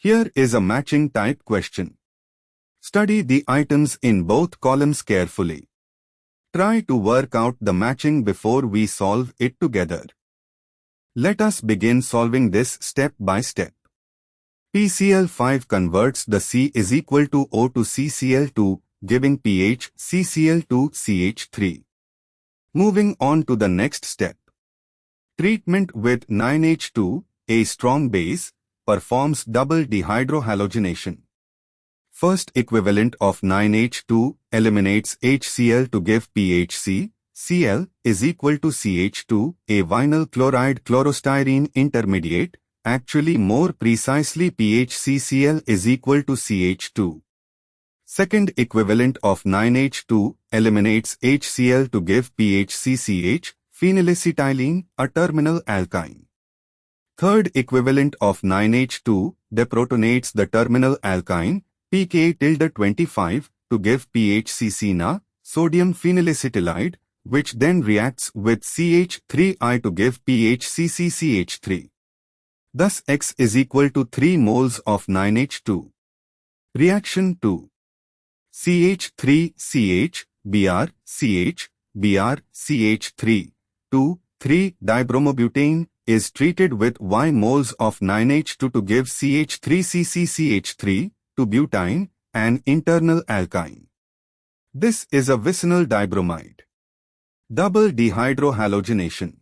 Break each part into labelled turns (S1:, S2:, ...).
S1: Here is a matching type question. Study the items in both columns carefully. Try to work out the matching before we solve it together. Let us begin solving this step by step. PCl5 converts the C is equal to O to CCl2, giving pH CCl2CH3. Moving on to the next step. Treatment with NaNH2, a strong base, performs double dehydrohalogenation. First equivalent of NaNH2 eliminates HCl to give pH C. Cl is equal to CH2, a vinyl chloride chlorostyrene intermediate. Actually, more precisely, pH CCl is equal to CH2. Second equivalent of NaNH2 eliminates HCl to give pH CCH, phenylacetylene, a terminal alkyne. Third equivalent of NaNH2 deprotonates the terminal alkyne, pK-25, to give pH CCNA, sodium phenylacetylide, which then reacts with CH3I to give pH CCCH3. Thus X is equal to 3 moles of NaNH2. Reaction 2. CH3CH, Br, CH, Br, CH3, 2, 3-dibromobutane is treated with Y moles of NaNH2 to give CH3CCCH3 to butane, an internal alkyne. This is a vicinal dibromide. Double dehydrohalogenation.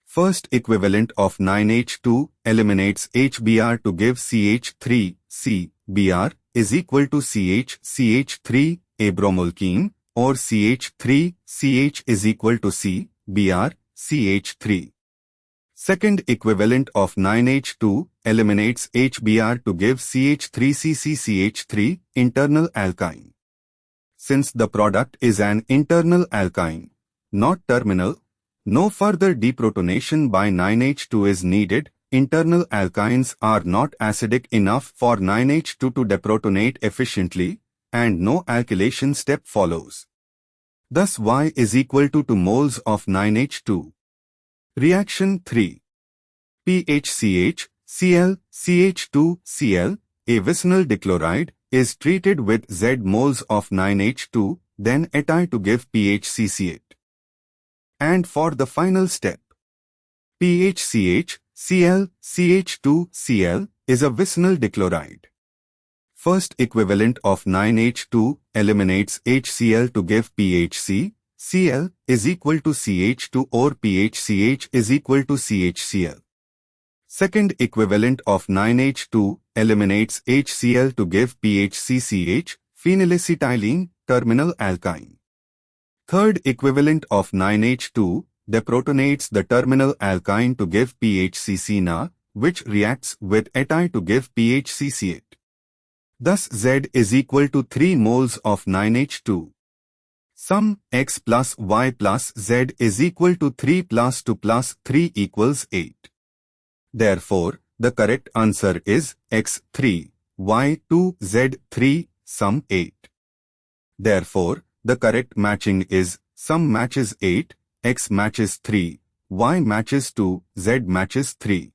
S1: First equivalent of NaNH2 eliminates HBr to give CH3C. Br is equal to CH3, a bromolkene, or CH3CH is equal to C. Br, CH3. Second equivalent of NaNH2 eliminates HBr to give CH3CCCH3, internal alkyne. Since the product is an internal alkyne, not terminal, no further deprotonation by NaNH2 is needed. Internal alkynes are not acidic enough for NaNH2 to deprotonate efficiently, and no alkylation step follows. Thus Y is equal to 2 moles of NaNH2. Reaction 3. PHCH, Cl, CH2, Cl, a vicinal dichloride, is treated with Z moles of NaNH2, then eti to give PHCC8. And for the final step, PHCH, Cl, CH2, Cl, is a vicinal dichloride. First equivalent of NaNH2 eliminates HCl to give PHC. Cl is equal to CH2 or PHCH is equal to CHCl. Second equivalent of NaNH2 eliminates HCl to give PHCCH, phenylacetylene, terminal alkyne. Third equivalent of NaNH2 deprotonates the terminal alkyne to give PHCCNA, which reacts with eti to give PHCC8. Thus Z is equal to 3 moles of NaNH2. Sum X plus Y plus Z is equal to 3 plus 2 plus 3 equals 8. Therefore, the correct answer is X3, Y2, Z3, sum 8. Therefore, the correct matching is sum matches 8, X matches 3, Y matches 2, Z matches 3.